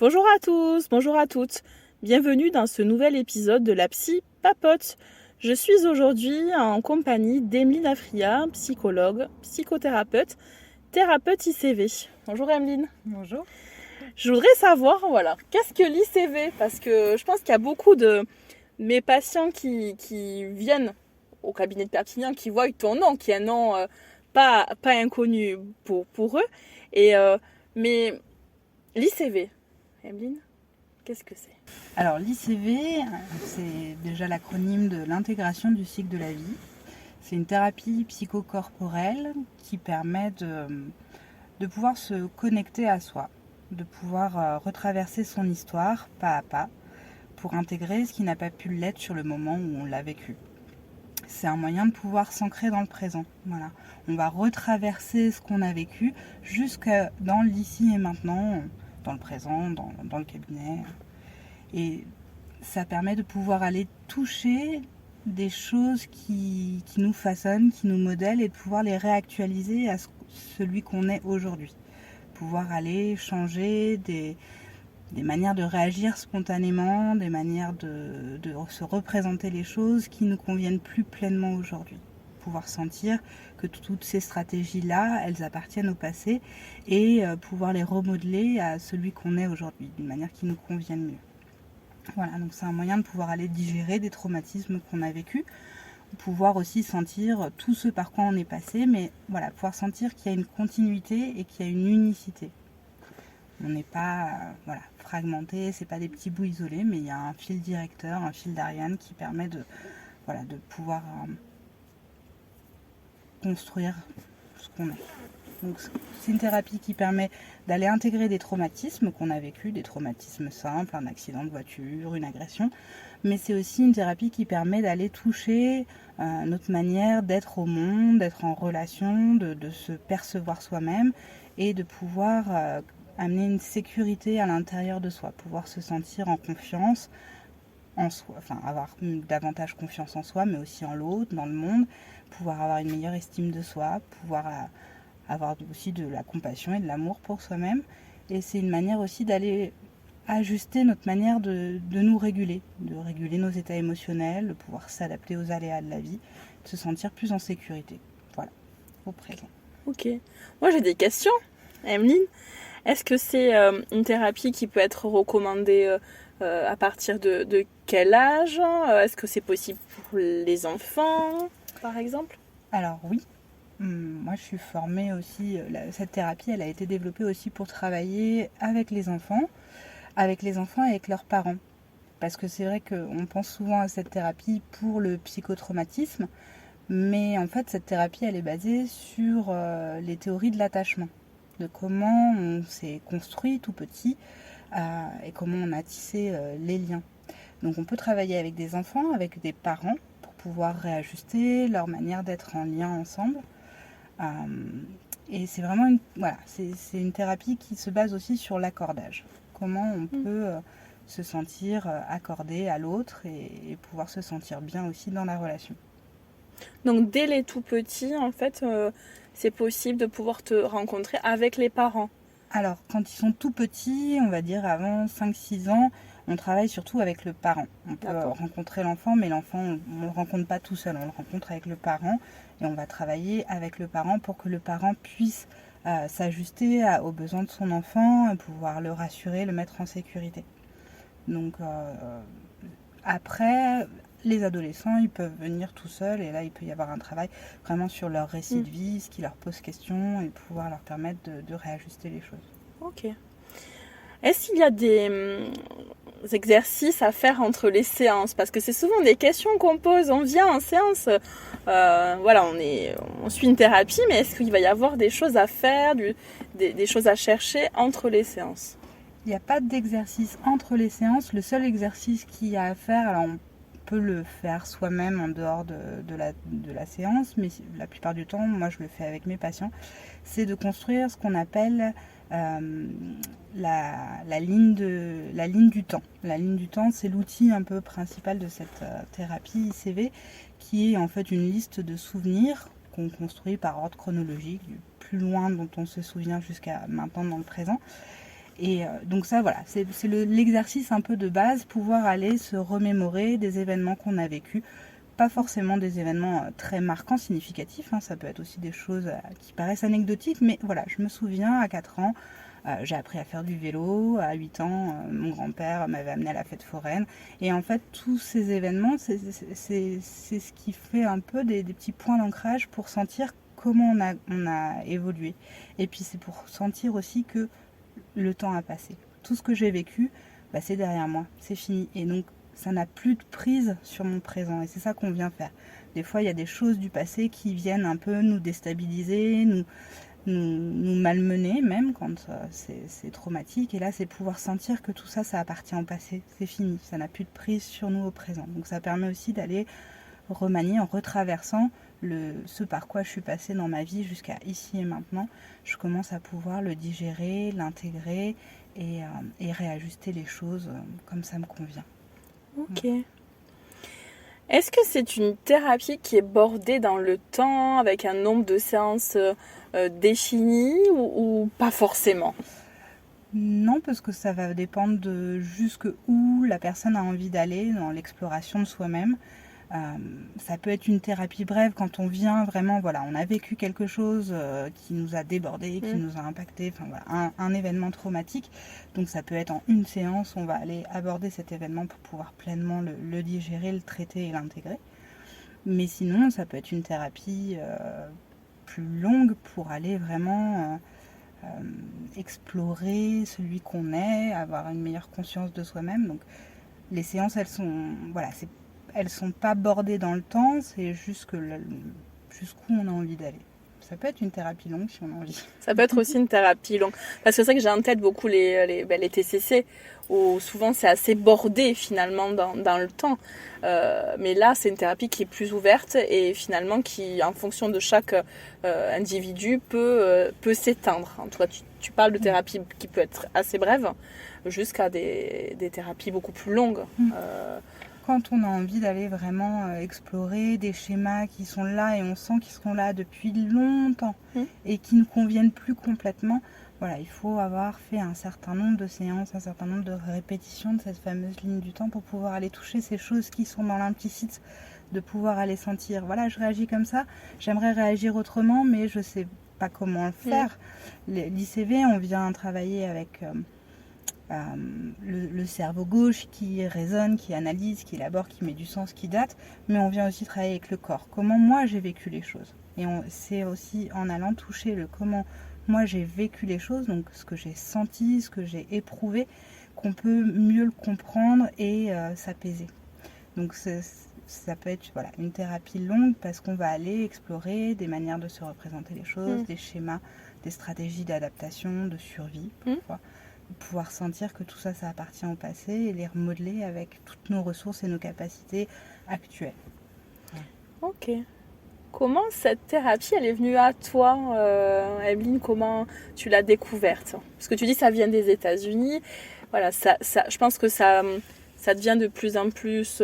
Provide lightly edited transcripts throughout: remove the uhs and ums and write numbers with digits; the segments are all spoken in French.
Bonjour à tous, bonjour à toutes. Bienvenue dans ce nouvel épisode de la Psy Papote. Je suis aujourd'hui en compagnie d'Emeline Afria, psychologue, psychothérapeute, thérapeute ICV. Bonjour Emeline. Bonjour. Je voudrais savoir, qu'est-ce que l'ICV? Parce que je pense qu'il y a beaucoup de mes patients qui viennent au cabinet de Perpignan, qui voient ton nom, qui est un nom pas inconnu pour eux. Mais l'ICV, Emeline, qu'est-ce que c'est? Alors l'ICV, c'est déjà l'acronyme de l'intégration du cycle de la vie. C'est une thérapie psychocorporelle qui permet de pouvoir se connecter à soi, de pouvoir retraverser son histoire pas à pas pour intégrer ce qui n'a pas pu l'être sur le moment où on l'a vécu. C'est un moyen de pouvoir s'ancrer dans le présent. Voilà. On va retraverser ce qu'on a vécu jusque dans l'ici et maintenant, dans le présent, dans le cabinet. Et ça permet de pouvoir aller toucher des choses qui nous façonnent, qui nous modèlent et de pouvoir les réactualiser à celui qu'on est aujourd'hui. Pouvoir aller changer des manières de réagir spontanément, des manières de se représenter les choses qui ne nous conviennent plus pleinement aujourd'hui. Pouvoir sentir que toutes ces stratégies-là, elles appartiennent au passé et pouvoir les remodeler à celui qu'on est aujourd'hui, d'une manière qui nous convienne mieux. Voilà, donc c'est un moyen de pouvoir aller digérer des traumatismes qu'on a vécus, pouvoir aussi sentir tout ce par quoi on est passé, mais voilà, pouvoir sentir qu'il y a une continuité et qu'il y a une unicité. On n'est pas fragmenté, c'est pas des petits bouts isolés, mais il y a un fil directeur, un fil d'Ariane qui permet de pouvoir construire ce qu'on est. Donc c'est une thérapie qui permet d'aller intégrer des traumatismes qu'on a vécu, des traumatismes simples, un accident de voiture, une agression, mais c'est aussi une thérapie qui permet d'aller toucher notre manière d'être au monde, d'être en relation, de se percevoir soi-même et de pouvoir amener une sécurité à l'intérieur de soi, pouvoir se sentir en confiance en soi, avoir davantage confiance en soi, mais aussi en l'autre, dans le monde, pouvoir avoir une meilleure estime de soi, pouvoir avoir aussi de la compassion et de l'amour pour soi-même. Et c'est une manière aussi d'aller ajuster notre manière de nous réguler, de réguler nos états émotionnels, de pouvoir s'adapter aux aléas de la vie, de se sentir plus en sécurité. Voilà, au présent. Ok. Moi j'ai des questions, Emeline. Est-ce que c'est une thérapie qui peut être recommandée à partir de quel âge? Est-ce que c'est possible pour les enfants, par exemple? Alors oui, moi je suis formée aussi, cette thérapie elle a été développée aussi pour travailler avec les enfants et avec leurs parents. Parce que c'est vrai qu'on pense souvent à cette thérapie pour le psychotraumatisme, mais en fait cette thérapie elle est basée sur les théories de l'attachement, de comment on s'est construit tout petit et comment on a tissé les liens. Donc on peut travailler avec des enfants, avec des parents, pour pouvoir réajuster leur manière d'être en lien ensemble. Et c'est vraiment c'est une thérapie qui se base aussi sur l'accordage. Comment on peut se sentir accordé à l'autre et pouvoir se sentir bien aussi dans la relation. Donc dès les tout petits, en fait, c'est possible de pouvoir te rencontrer avec les parents. Alors, quand ils sont tout petits, on va dire avant 5-6 ans, on travaille surtout avec le parent. On peut rencontrer l'enfant, mais l'enfant, on ne le rencontre pas tout seul, on le rencontre avec le parent et on va travailler avec le parent pour que le parent puisse s'ajuster aux besoins de son enfant, pouvoir le rassurer, le mettre en sécurité. Donc après, les adolescents, ils peuvent venir tout seuls et là, il peut y avoir un travail vraiment sur leur récit de vie, ce qui leur pose question et pouvoir leur permettre de réajuster les choses. Ok. Est-ce qu'il y a des exercices à faire entre les séances? Parce que c'est souvent des questions qu'on pose. On vient en séance, on suit une thérapie, mais est-ce qu'il va y avoir des choses à faire, des choses à chercher entre les séances? Il n'y a pas d'exercice entre les séances. Le seul exercice qu'il y a à faire, alors on peut le faire soi-même en dehors de la séance, mais la plupart du temps, moi je le fais avec mes patients, c'est de construire ce qu'on appelle la ligne du temps. La ligne du temps, c'est l'outil un peu principal de cette thérapie ICV, qui est en fait une liste de souvenirs qu'on construit par ordre chronologique, du plus loin dont on se souvient jusqu'à maintenant dans le présent. Donc ça, voilà, c'est l'exercice un peu de base, pouvoir aller se remémorer des événements qu'on a vécus. Pas forcément des événements très marquants, significatifs, hein, ça peut être aussi des choses qui paraissent anecdotiques, mais voilà, je me souviens à 4 ans, j'ai appris à faire du vélo, à 8 ans, mon grand-père m'avait amené à la fête foraine, et en fait tous ces événements, c'est ce qui fait un peu des petits points d'ancrage pour sentir comment on a évolué, et puis c'est pour sentir aussi que le temps a passé. Tout ce que j'ai vécu, bah, c'est derrière moi, c'est fini, et donc ça n'a plus de prise sur mon présent et c'est ça qu'on vient faire. Des fois, il y a des choses du passé qui viennent un peu nous déstabiliser, nous malmener même quand c'est traumatique. Et là, c'est pouvoir sentir que tout ça, ça appartient au passé, c'est fini, ça n'a plus de prise sur nous au présent. Donc ça permet aussi d'aller remanier en retraversant ce par quoi je suis passée dans ma vie jusqu'à ici et maintenant. Je commence à pouvoir le digérer, l'intégrer et réajuster les choses comme ça me convient. Ok. Est-ce que c'est une thérapie qui est bordée dans le temps, avec un nombre de séances défini ou pas forcément? Non, parce que ça va dépendre de jusqu'où la personne a envie d'aller dans l'exploration de soi-même. Ça peut être une thérapie brève quand on vient vraiment, voilà, on a vécu quelque chose qui nous a débordé, qui nous a impacté, enfin voilà, un événement traumatique. Donc ça peut être en une séance, on va aller aborder cet événement pour pouvoir pleinement le digérer, le traiter et l'intégrer. Mais sinon, ça peut être une thérapie plus longue pour aller vraiment explorer celui qu'on est, avoir une meilleure conscience de soi-même. Donc les séances, elles sont pas bordées dans le temps, c'est juste jusqu'où on a envie d'aller. Ça peut être une thérapie longue si on a envie. Ça peut être aussi une thérapie longue. Parce que c'est vrai que j'ai en tête beaucoup les TCC, où souvent c'est assez bordé finalement dans le temps. Mais là, c'est une thérapie qui est plus ouverte et finalement qui, en fonction de chaque individu, peut s'éteindre. En tout cas, tu parles de thérapie qui peut être assez brève jusqu'à des thérapies beaucoup plus longues. Quand on a envie d'aller vraiment explorer des schémas qui sont là et on sent qu'ils seront là depuis longtemps et qui ne conviennent plus complètement, voilà, il faut avoir fait un certain nombre de séances, un certain nombre de répétitions de cette fameuse ligne du temps pour pouvoir aller toucher ces choses qui sont dans l'implicite, de pouvoir aller sentir, voilà, je réagis comme ça, j'aimerais réagir autrement, mais je ne sais pas comment le faire. L'ICV, on vient travailler avec le cerveau gauche qui raisonne, qui analyse, qui élabore, qui met du sens, qui date, mais on vient aussi travailler avec le corps. Comment moi j'ai vécu les choses. Et c'est aussi en allant toucher le comment moi j'ai vécu les choses, donc ce que j'ai senti, ce que j'ai éprouvé, qu'on peut mieux le comprendre et s'apaiser. Donc ça peut être voilà, une thérapie longue parce qu'on va aller explorer des manières de se représenter les choses, des schémas, des stratégies d'adaptation, de survie parfois. Pouvoir sentir que tout ça, ça appartient au passé et les remodeler avec toutes nos ressources et nos capacités actuelles. Ok. Comment cette thérapie, elle est venue à toi, Evelyne? Comment tu l'as découverte? Parce que tu dis que ça vient des États-Unis. Voilà, je pense que ça devient de plus en plus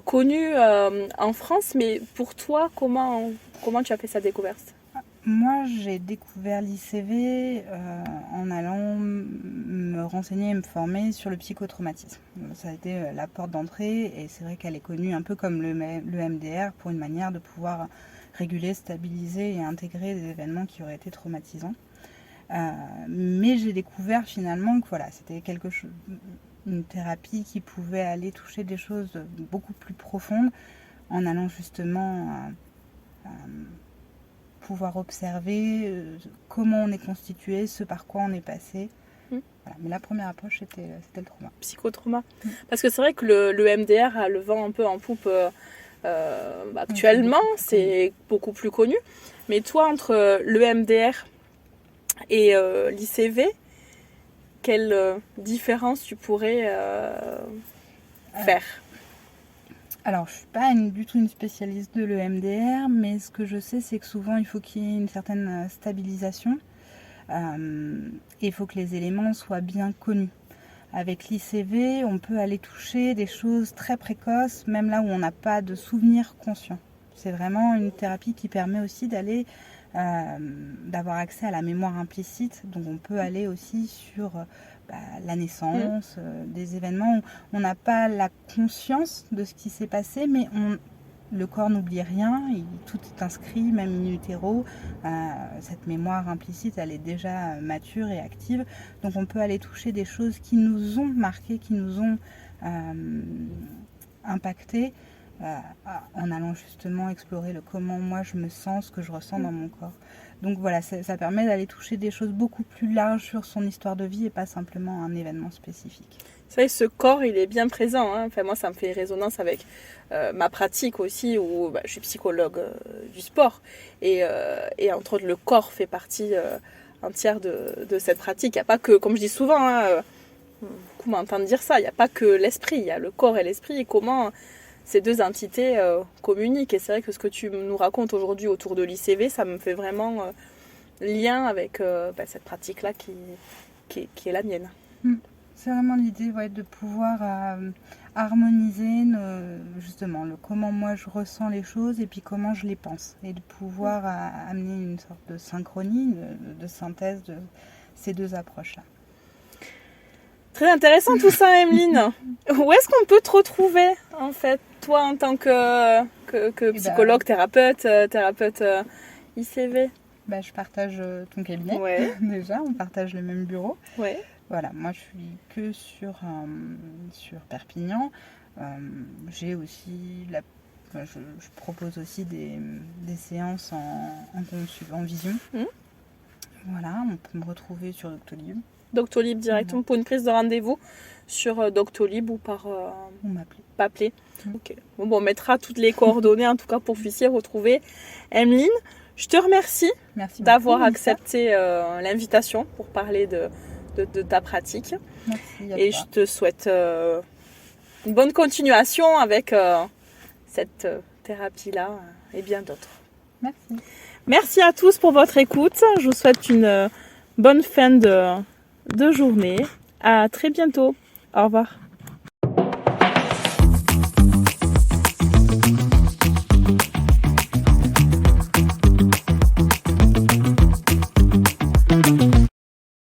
connu en France. Mais pour toi, comment tu as fait sa découverte? Moi, j'ai découvert l'ICV en allant me renseigner et me former sur le psychotraumatisme. Ça a été la porte d'entrée et c'est vrai qu'elle est connue un peu comme le MDR pour une manière de pouvoir réguler, stabiliser et intégrer des événements qui auraient été traumatisants. Mais j'ai découvert finalement que voilà, c'était une thérapie qui pouvait aller toucher des choses beaucoup plus profondes en allant justement pouvoir observer comment on est constitué, ce par quoi on est passé. Voilà. Mais la première approche, c'était le trauma. Psychotrauma. Parce que c'est vrai que le MDR a le vent un peu en poupe actuellement, c'est beaucoup plus connu. Mais toi, entre le MDR et l'ICV, quelle différence tu pourrais faire? Alors, je ne suis pas du tout une spécialiste de l'EMDR, mais ce que je sais, c'est que souvent, il faut qu'il y ait une certaine stabilisation. Et il faut que les éléments soient bien connus. Avec l'ICV, on peut aller toucher des choses très précoces, même là où on n'a pas de souvenirs conscients. C'est vraiment une thérapie qui permet aussi d'avoir accès à la mémoire implicite. Donc on peut aller aussi sur la naissance, des événements où on n'a pas la conscience de ce qui s'est passé, mais le corps n'oublie rien, tout est inscrit, même in utero. Cette mémoire implicite, elle est déjà mature et active. Donc on peut aller toucher des choses qui nous ont marqués, qui nous ont impactés, en allant justement explorer le comment moi je me sens, ce que je ressens dans mon corps. Donc voilà, ça permet d'aller toucher des choses beaucoup plus larges sur son histoire de vie et pas simplement un événement spécifique. C'est vrai que ce corps, il est bien présent. Hein. Enfin, moi, ça me fait résonance avec ma pratique aussi, où je suis psychologue du sport. Et entre autres, le corps fait partie entière de cette pratique. Il n'y a pas que, comme je dis souvent, beaucoup m'entendent dire ça, il n'y a pas que l'esprit, il y a le corps et l'esprit et comment ces deux entités communiquent. Et c'est vrai que ce que tu nous racontes aujourd'hui autour de l'ICV, ça me fait vraiment lien avec cette pratique-là qui est la mienne. C'est vraiment l'idée de pouvoir harmoniser justement le comment moi je ressens les choses et puis comment je les pense. Et de pouvoir amener une sorte de synchronie, de synthèse de ces deux approches-là. Très intéressant tout ça, Emeline. Où est-ce qu'on peut te retrouver, en fait, toi en tant que psychologue, thérapeute ICV? Je partage ton cabinet, déjà, on partage le même bureau. Ouais. Voilà, moi je suis que sur Perpignan. J'ai aussi je propose aussi des séances en vision. Voilà, on peut me retrouver sur Doctolib. Doctolib directement pour une prise de rendez-vous sur Doctolib ou par m'appeler. Ok. Bon, on mettra toutes les coordonnées en tout cas pour que vous puissiez retrouver Emeline. Je te remercie d'avoir accepté l'invitation pour parler de ta pratique. Merci et toi. Je te souhaite une bonne continuation avec cette thérapie-là et bien d'autres. Merci. Merci à tous pour votre écoute. Je vous souhaite une bonne fin de journée. À très bientôt. Au revoir.